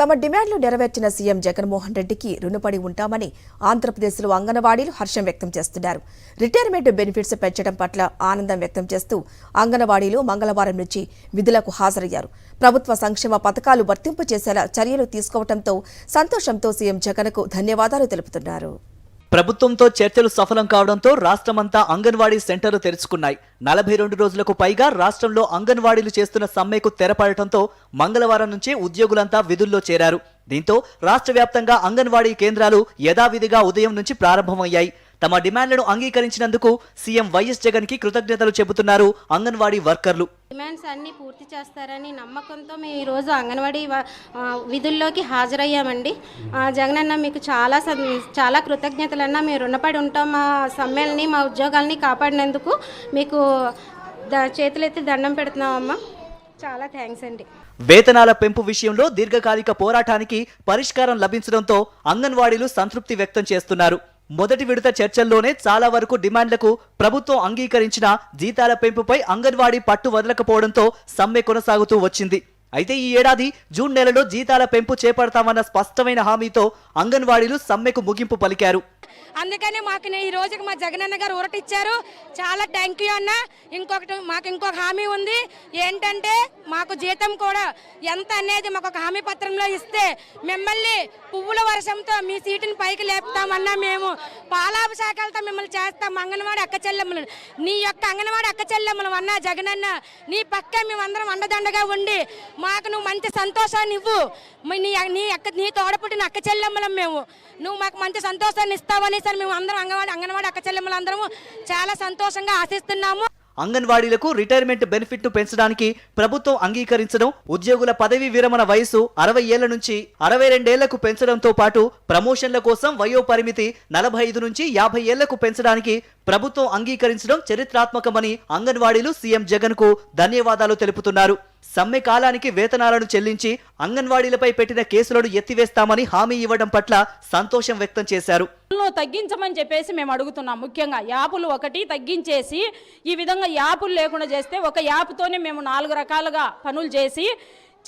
తమ డిమాండ్లు నెరవేర్చిన సీఎం జగన్మోహన్ రెడ్డికి రుణపడి ఉంటామని ఆంధ్రప్రదేశ్లో అంగన్వాడీలు హర్షం వ్యక్తం చేస్తున్నారు. రిటైర్మెంట్ బెనిఫిట్స్ పెంచడం పట్ల ఆనందం వ్యక్తం చేస్తూ అంగన్వాడీలు మంగళవారం నుంచి విధులకు హాజరయ్యారు. ప్రభుత్వ సంక్షేమ పథకాలు వర్తింపు చేసేలా చర్యలు తీసుకోవడంతో సంతోషంతో సీఎం జగన్కు ధన్యవాదాలు తెలుపుతున్నారు. ప్రభుత్వంతో చర్చలు సఫలం కావడంతో రాష్ట్రమంతా అంగన్వాడీ సెంటర్లు తెరుచుకున్నాయి. 42 రోజులకు పైగా రాష్ట్రంలో అంగన్వాడీలు చేస్తున్న సమ్మెకు తెరపడటంతో మంగళవారం నుంచే ఉద్యోగులంతా విధుల్లో చేరారు. దీంతో రాష్ట్ర వ్యాప్తంగా అంగన్వాడీ కేంద్రాలు యథావిధిగా ఉదయం నుంచి ప్రారంభమయ్యాయి. తమ డిమాండ్లను అంగీకరించినందుకు సీఎం వైఎస్ జగన్ కి కృతజ్ఞతలు చెబుతున్నారు అంగన్వాడీ వర్కర్లు. డిమాండ్స్ అన్ని పూర్తి చేస్తారని నమ్మకంతో మేము ఈరోజు అంగన్వాడీ విధుల్లోకి హాజరయ్యామండి. జగనన్న మీకు చాలా కృతజ్ఞతలన్నా మేము రుణపడి ఉంటాం. మా సమ్మెల్ని మా ఉద్యోగాల్ని కాపాడినందుకు మీకు చేతులెత్తి దండం పెడుతున్నామమ్మా. చాలా థ్యాంక్స్ అండి. వేతనాల పెంపు విషయంలో దీర్ఘకాలిక పోరాటానికి పరిష్కారం లభించడంతో అంగన్వాడీలు సంతృప్తి వ్యక్తం చేస్తున్నారు. మొదటి విడత చర్చల్లోనే చాలా వరకు డిమాండ్లకు ప్రభుత్వం అంగీకరించిన జీతాల పెంపుపై అంగన్వాడీ పట్టు వదలకపోవడంతో సమ్మె కొనసాగుతూ వచ్చింది. అయితే ఈ ఏడాది జూన్ నెలలో జీతాల పెంపు చేపడతామన్న స్పష్టమైన హామీతో అంగన్వాడీలు సమ్మెకు ముగింపు పలికారు. అందుకని మాకు ఈ రోజుకి మా జగనన్న గారు ఊరటిచ్చారు. చాలా థ్యాంక్ యూ అన్న. మాకు ఇంకొక హామీ ఉంది. ఏంటంటే మాకు జీతం కూడా ఎంత అనేది మాకు ఒక హామీ పత్రంలో ఇస్తే మిమ్మల్ని పువ్వుల వర్షంతో మీ సీటుని పైకి లేపుతామన్నా. మేము పాలాభిషేకాలతో మిమ్మల్ని చేస్తాం. అంగన్వాడీ అక్క చెల్లెమ్మలు, నీ యొక్క అంగన్వాడీ అక్క చెల్లెమ్మలు అన్నా జగనన్న నీ పక్క మేమందరం అండదండగా ఉండి మాకు నువ్వు మంచి సంతోషాన్ని ఇవ్వు. నీ తోడపుట్టిన అక్క చెల్లెమ్మలం మేము. నువ్వు మాకు మంచి సంతోషాన్ని ఇస్తావని సార్ మేము అందరం అంగన్వాడీ అక్క చెల్లెమ్మలు అందరము చాలా సంతోషంగా ఆశిస్తున్నాము. అంగన్వాడీలకు రిటైర్మెంట్ బెనిఫిట్ ను పెంచడానికి ప్రభుత్వం అంగీకరించడం, ఉద్యోగుల పదవీ విరమణ వయసు 60 ఏళ్ల నుంచి 62 ఏళ్లకు పెంచడంతో పాటు ప్రమోషన్ల కోసం వయో పరిమితి 45 నుంచి 50 ఏళ్లకు పెంచడానికి ప్రభుత్వం అంగీకరించడం చరిత్రాత్మకమని అంగన్వాడీలు సీఎం జగన్ కు ధన్యవాదాలు తెలుపుతున్నారు. సమ్మె కాలానికి వేతనాలను చెల్లించి అంగన్వాడీలపై పెట్టిన కేసులను ఎత్తివేస్తామని హామీ ఇవ్వడం పట్ల సంతోషం వ్యక్తం చేశారు. తగ్గించమని చెప్పేసి మేము అడుగుతున్నాం. ముఖ్యంగా యాపులు ఒకటి తగ్గించేసి ఈ విధంగా యాపులు లేకుండా చేస్తే ఒక యాప్తోనే మేము 4 రకాలుగా పనులు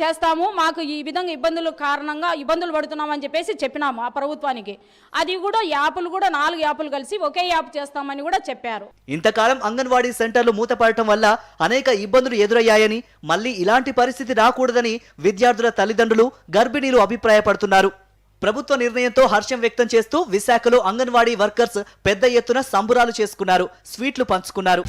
చేస్తాము. మాకు ఈ విధంగా ఇబ్బందులు పడుతున్నామని చెప్పేసి చెప్పినాము ఆ ప్రభుత్వానికి. అది కూడా యాపులు కూడా 4 యాపులు కలిసి ఒకే యాప్ చేస్తామని కూడా చెప్పారు. ఇంతకాలం అంగన్వాడీ సెంటర్లు మూతపడటం వల్ల అనేక ఇబ్బందులు ఎదురయ్యాయని, మళ్లీ ఇలాంటి పరిస్థితి రాకూడదని విద్యార్థుల తల్లిదండ్రులు, గర్భిణీలు అభిప్రాయపడుతున్నారు. ప్రభుత్వ నిర్ణయంతో హర్షం వ్యక్తం చేస్తూ విశాఖలో అంగన్వాడీ వర్కర్స్ పెద్ద ఎత్తున సంబురాలు చేసుకున్నారు, స్వీట్లు పంచుకున్నారు.